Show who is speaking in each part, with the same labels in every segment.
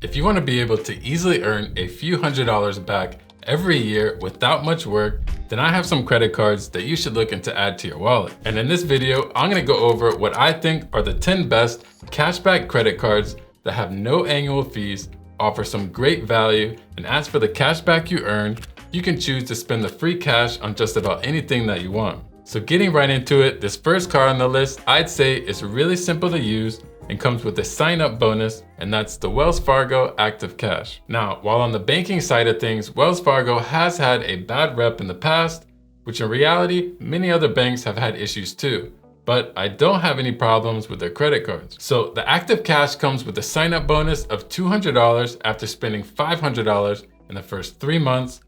Speaker 1: If you want to be able to easily earn a few $100s back every year without much work, then I have some credit cards that you should look into add to your wallet. And in this video, I'm gonna go over what I think are the 10 best cashback credit cards that have no annual fees, offer some great value, and as for the cashback you earn, you can choose to spend the free cash on just about anything that you want. So getting right into it, this first card on the list, I'd say is really simple to use and comes with a sign-up bonus, and that's the Wells Fargo Active Cash. Now, while on the banking side of things, Wells Fargo has had a bad rep in the past, which in reality, many other banks have had issues too. But I don't have any problems with their credit cards. So the Active Cash comes with a sign-up bonus of $200 after spending $500 in the first 3 months.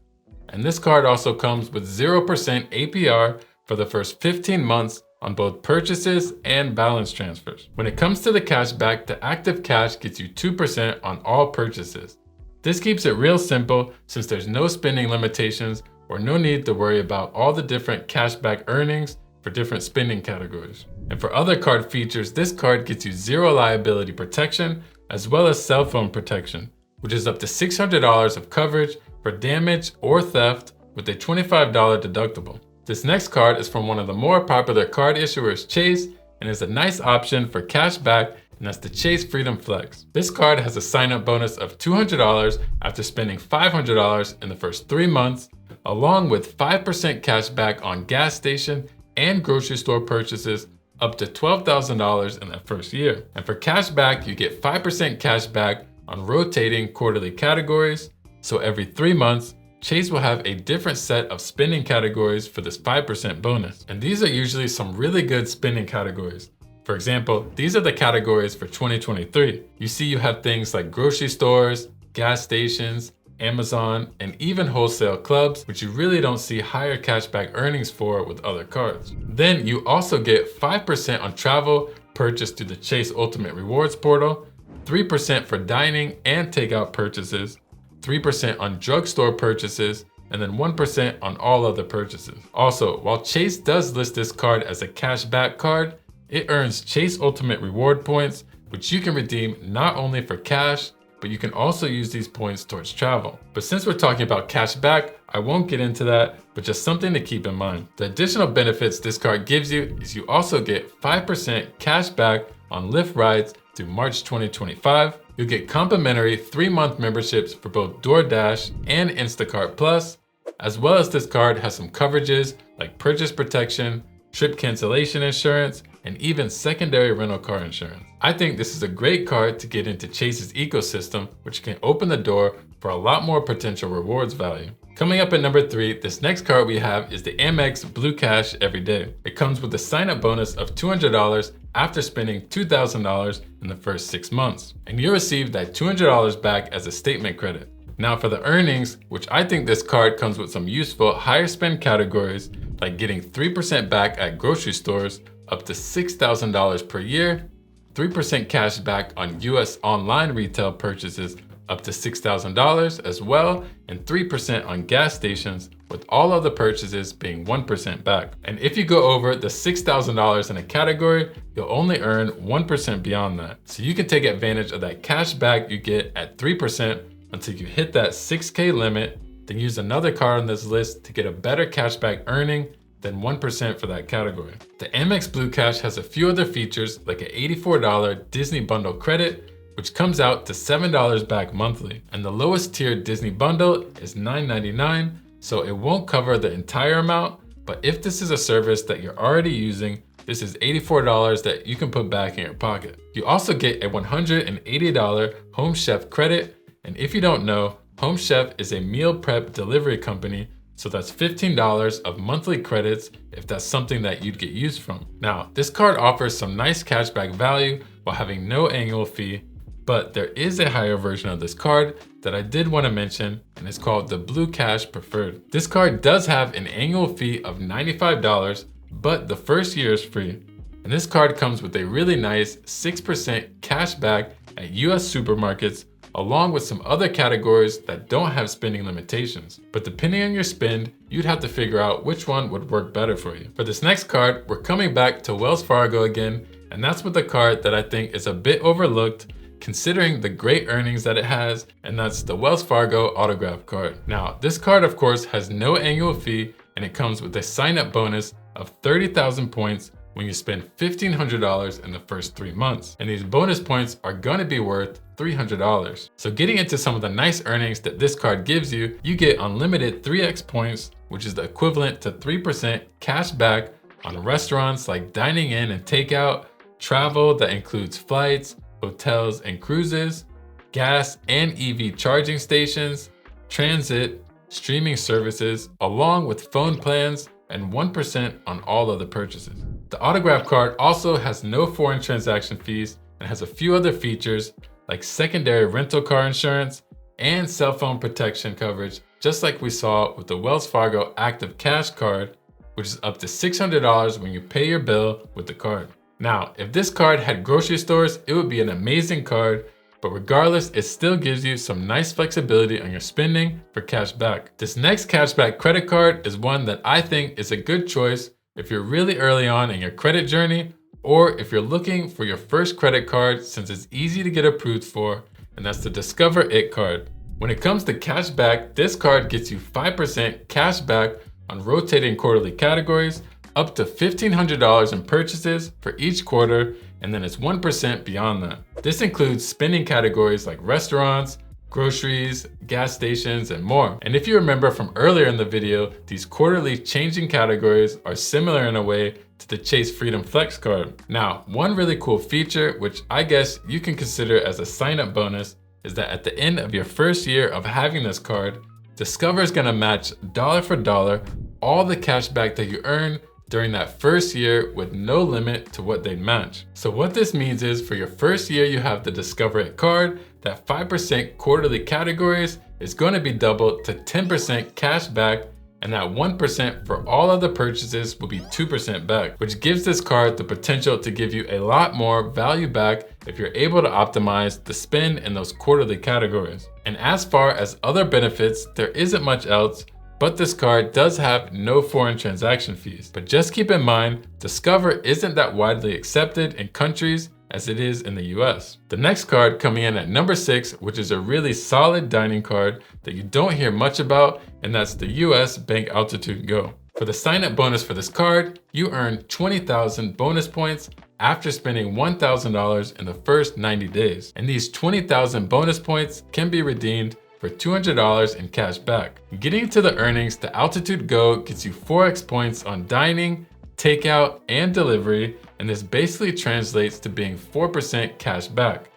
Speaker 1: And this card also comes with 0% APR for the first 15 months on both purchases and balance transfers. When it comes to the cashback, the Active Cash gets you 2% on all purchases. This keeps it real simple since there's no spending limitations or no need to worry about all the different cashback earnings for different spending categories. And for other card features, this card gets you zero liability protection as well as cell phone protection, which is up to $600 of coverage for damage or theft with a $25 deductible. This next card is from one of the more popular card issuers, Chase, and is a nice option for cash back, and that's the Chase Freedom Flex. This card has a sign-up bonus of $200 after spending $500 in the first 3 months, along with 5% cash back on gas station and grocery store purchases up to $12,000 in that first year. And for cash back, you get 5% cash back on rotating quarterly categories. So every 3 months, Chase will have a different set of spending categories for this 5% bonus. And these are usually some really good spending categories. For example, these are the categories for 2023. You see you have things like grocery stores, gas stations, Amazon, and even wholesale clubs, which you really don't see higher cashback earnings for with other cards. Then you also get 5% on travel purchased through the Chase Ultimate Rewards portal, 3% for dining and takeout purchases, 3% on drugstore purchases, and then 1% on all other purchases. Also, while Chase does list this card as a cashback card, it earns Chase Ultimate Reward points, which you can redeem not only for cash, but you can also use these points towards travel. But since we're talking about cashback, I won't get into that, but just something to keep in mind. The additional benefits this card gives you is you also get 5% cash back on Lyft rides through March 2025. You'll get complimentary 3-month memberships for both DoorDash and Instacart Plus, as well as this card has some coverages like purchase protection, trip cancellation insurance, and even secondary rental car insurance. I think this is a great card to get into Chase's ecosystem, which can open the door for a lot more potential rewards value. Coming up at number 3, this next card we have is the Amex Blue Cash Everyday. It comes with a sign-up bonus of $200 after spending $2,000 in the first 6 months. And you'll receive that $200 back as a statement credit. Now for the earnings, which I think this card comes with some useful higher spend categories, like getting 3% back at grocery stores up to $6,000 per year, 3% cash back on US online retail purchases up to $6,000 as well, and 3% on gas stations, with all other purchases being 1% back. And if you go over the $6,000 in a category, you'll only earn 1% beyond that. So you can take advantage of that cash back you get at 3% until you hit that 6K limit, then use another card on this list to get a better cashback earning than 1% for that category. The Amex Blue Cash has a few other features like an $84 Disney bundle credit, which comes out to $7 back monthly. And the lowest tier Disney bundle is $9.99, so it won't cover the entire amount, but if this is a service that you're already using, this is $84 that you can put back in your pocket. You also get a $180 Home Chef credit, and if you don't know, Home Chef is a meal prep delivery company, so that's $15 of monthly credits if that's something that you'd get used from. Now, this card offers some nice cashback value while having no annual fee, but there is a higher version of this card that I did want to mention, and it's called the Blue Cash Preferred. This card does have an annual fee of $95, but the first year is free. And this card comes with a really nice 6% cash back at US supermarkets, along with some other categories that don't have spending limitations. But depending on your spend, you'd have to figure out which one would work better for you. For this next card, we're coming back to Wells Fargo again, and that's with a card that I think is a bit overlooked, considering the great earnings that it has, and that's the Wells Fargo autograph card. Now, this card of course has no annual fee, and it comes with a sign-up bonus of 30,000 points when you spend $1,500 in the first 3 months. And these bonus points are gonna be worth $300. So getting into some of the nice earnings that this card gives you, you get unlimited 3x points, which is the equivalent to 3% cash back on restaurants like dining in and takeout, travel that includes flights, hotels and cruises, gas and EV charging stations, transit, streaming services, along with phone plans, and 1% on all other purchases. The autograph card also has no foreign transaction fees and has a few other features like secondary rental car insurance and cell phone protection coverage, just like we saw with the Wells Fargo Active Cash card, which is up to $600 when you pay your bill with the card. Now, if this card had grocery stores, it would be an amazing card, but regardless, it still gives you some nice flexibility on your spending for cash back. This next cashback credit card is one that I think is a good choice if you're really early on in your credit journey, or if you're looking for your first credit card since it's easy to get approved for, and that's the Discover It card. When it comes to cash back, this card gets you 5% cash back on rotating quarterly categories, up to $1,500 in purchases for each quarter, and then it's 1% beyond that. This includes spending categories like restaurants, groceries, gas stations, and more. And if you remember from earlier in the video, these quarterly changing categories are similar in a way to the Chase Freedom Flex card. Now, one really cool feature, which I guess you can consider as a sign-up bonus, is that at the end of your first year of having this card, Discover is gonna match dollar for dollar all the cash back that you earn during that first year with no limit to what they match. So what this means is for your first year you have the Discover It card, that 5% quarterly categories is going to be doubled to 10% cash back, and that 1% for all other purchases will be 2% back, which gives this card the potential to give you a lot more value back if you're able to optimize the spend in those quarterly categories. And as far as other benefits, there isn't much else, but this card does have no foreign transaction fees. But just keep in mind, Discover isn't that widely accepted in countries as it is in the US. The next card coming in at number 6, which is a really solid dining card that you don't hear much about, and that's the US Bank Altitude Go. For the sign-up bonus for this card, you earn 20,000 bonus points after spending $1,000 in the first 90 days. And these 20,000 bonus points can be redeemed for $200 in cash back. Getting to the earnings, the Altitude Go gets you 4x points on dining, takeout, and delivery, and this basically translates to being 4% cash back.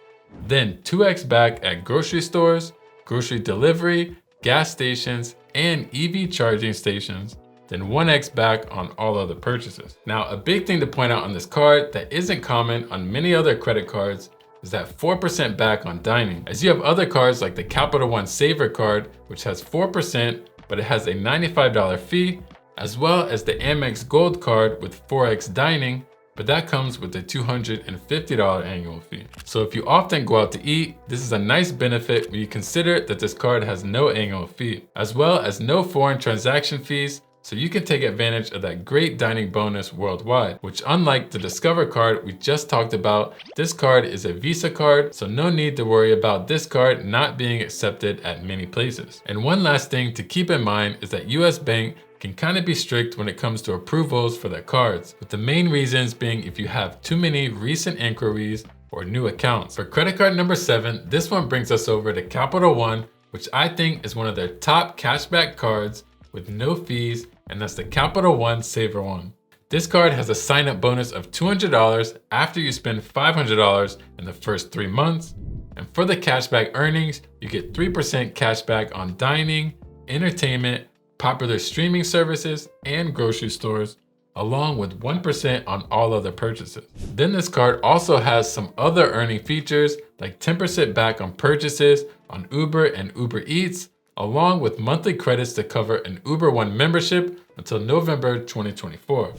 Speaker 1: Then 2x back at grocery stores, grocery delivery, gas stations, and EV charging stations, then 1x back on all other purchases. Now, a big thing to point out on this card that isn't common on many other credit cards is that 4% back on dining, as you have other cards like the Capital One Saver card, which has 4%, but it has a $95 fee, as well as the Amex Gold card with 4x dining, but that comes with a $250 annual fee. So if you often go out to eat, this is a nice benefit when you consider that this card has no annual fee, as well as no foreign transaction fees, so you can take advantage of that great dining bonus worldwide, which unlike the Discover card we just talked about, this card is a Visa card, so no need to worry about this card not being accepted at many places. And one last thing to keep in mind is that US Bank can kind of be strict when it comes to approvals for their cards, with the main reasons being if you have too many recent inquiries or new accounts. For credit card number 7, this one brings us over to Capital One, which I think is one of their top cashback cards with no fees, and that's the Capital One Saver One. This card has a sign-up bonus of $200 after you spend $500 in the first 3 months. And for the cashback earnings, you get 3% cashback on dining, entertainment, popular streaming services, and grocery stores, along with 1% on all other purchases. Then this card also has some other earning features like 10% back on purchases on Uber and Uber Eats, along with monthly credits to cover an Uber One membership until November 2024.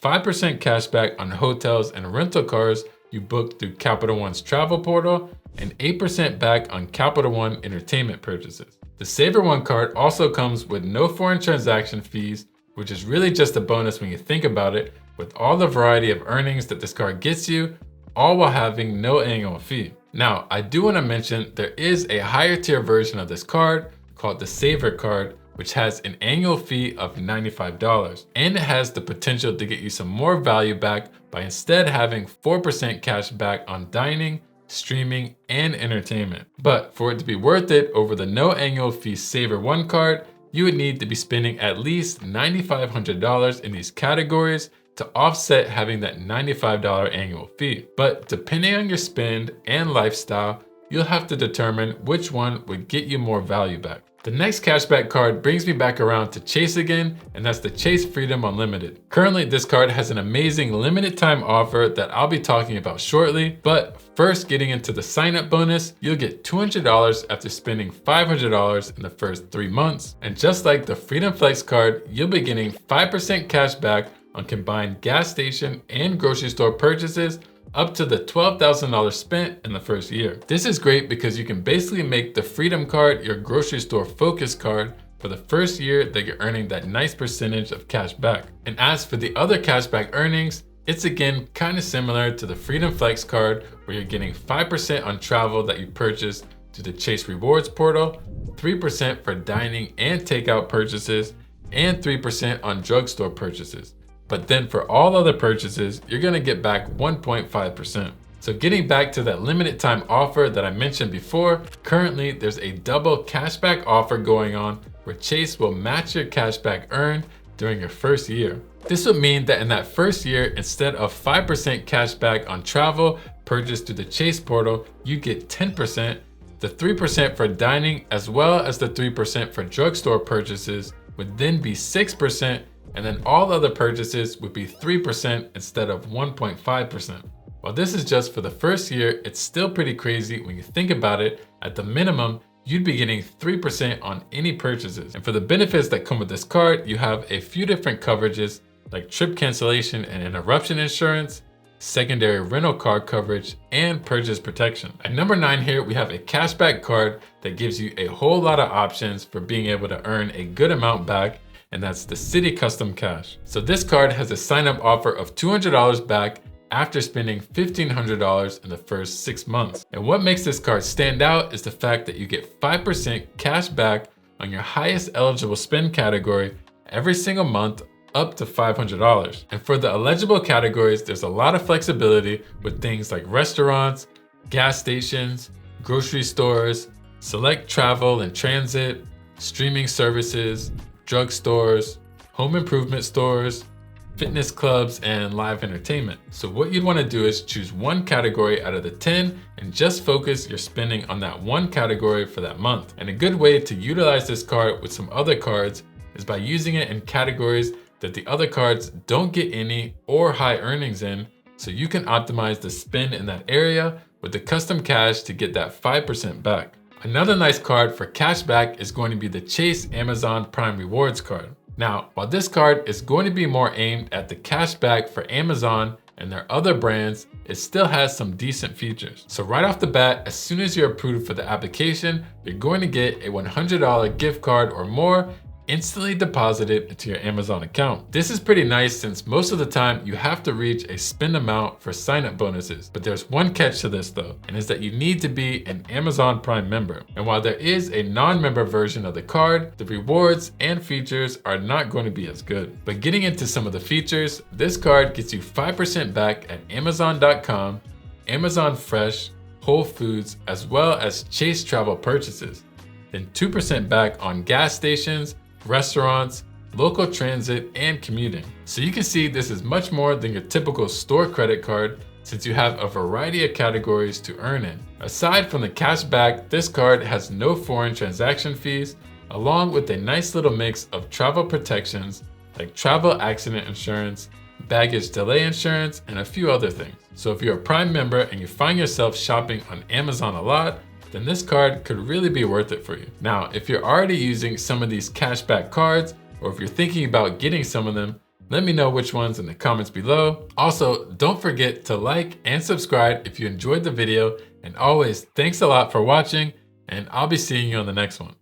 Speaker 1: 5% cashback on hotels and rental cars you booked through Capital One's travel portal, and 8% back on Capital One entertainment purchases. The Saver One card also comes with no foreign transaction fees, which is really just a bonus when you think about it, with all the variety of earnings that this card gets you, all while having no annual fee. Now, I do want to mention there is a higher tier version of this card called the Saver card, which has an annual fee of $95, and it has the potential to get you some more value back by instead having 4% cash back on dining, streaming, and entertainment. But for it to be worth it over the no annual fee Saver 1 card, you would need to be spending at least $9,500 in these categories to offset having that $95 annual fee. But depending on your spend and lifestyle, you'll have to determine which one would get you more value back. The next cashback card brings me back around to Chase again, and that's the Chase Freedom Unlimited. Currently, this card has an amazing limited time offer that I'll be talking about shortly, but first getting into the sign up bonus, you'll get $200 after spending $500 in the first 3 months. And just like the Freedom Flex card, you'll be getting 5% cash back on combined gas station and grocery store purchases up to the $12,000 spent in the first year. This is great because you can basically make the Freedom card your grocery store focus card for the first year that you're earning that nice percentage of cash back. And as for the other cashback earnings, it's again kind of similar to the Freedom Flex card where you're getting 5% on travel that you purchase to the Chase Rewards portal, 3% for dining and takeout purchases, and 3% on drugstore purchases. But then for all other purchases, you're gonna get back 1.5%. So getting back to that limited time offer that I mentioned before, currently there's a double cashback offer going on where Chase will match your cashback earned during your first year. This would mean that in that first year, instead of 5% cashback on travel purchased through the Chase portal, you get 10%, the 3% for dining, as well as the 3% for drugstore purchases would then be 6%, and then all other purchases would be 3% instead of 1.5%. While this is just for the first year, it's still pretty crazy when you think about it. At the minimum, you'd be getting 3% on any purchases. And for the benefits that come with this card, you have a few different coverages like trip cancellation and interruption insurance, secondary rental car coverage, and purchase protection. At number 9 here, we have a cashback card that gives you a whole lot of options for being able to earn a good amount back, and that's the City Custom Cash. So this card has a sign-up offer of $200 back after spending $1,500 in the first 6 months. And what makes this card stand out is the fact that you get 5% cash back on your highest eligible spend category every single month up to $500. And for the eligible categories, there's a lot of flexibility with things like restaurants, gas stations, grocery stores, select travel and transit, streaming services, drugstores, home improvement stores, fitness clubs, and live entertainment. So what you'd want to do is choose one category out of the 10 and just focus your spending on that one category for that month. And a good way to utilize this card with some other cards is by using it in categories that the other cards don't get any or high earnings in, so you can optimize the spend in that area with the custom cash to get that 5% back. Another nice card for cashback is going to be the Chase Amazon Prime Rewards card. Now, while this card is going to be more aimed at the cashback for Amazon and their other brands, it still has some decent features. So right off the bat, as soon as you're approved for the application, you're going to get a $100 gift card or more instantly deposited into your Amazon account. This is pretty nice since most of the time you have to reach a spend amount for sign-up bonuses. But there's one catch to this though, and is that you need to be an Amazon Prime member. And while there is a non-member version of the card, the rewards and features are not going to be as good. But getting into some of the features, this card gets you 5% back at Amazon.com, Amazon Fresh, Whole Foods, as well as Chase travel purchases. Then 2% back on gas stations, restaurants, local transit, and commuting. So you can see this is much more than your typical store credit card since you have a variety of categories to earn in. Aside from the cash back, this card has no foreign transaction fees, along with a nice little mix of travel protections like travel accident insurance, baggage delay insurance, and a few other things. So if you're a Prime member and you find yourself shopping on Amazon a lot, then this card could really be worth it for you. Now, if you're already using some of these cashback cards, or if you're thinking about getting some of them, let me know which ones in the comments below. Also, don't forget to like and subscribe if you enjoyed the video, and always thanks a lot for watching, and I'll be seeing you on the next one.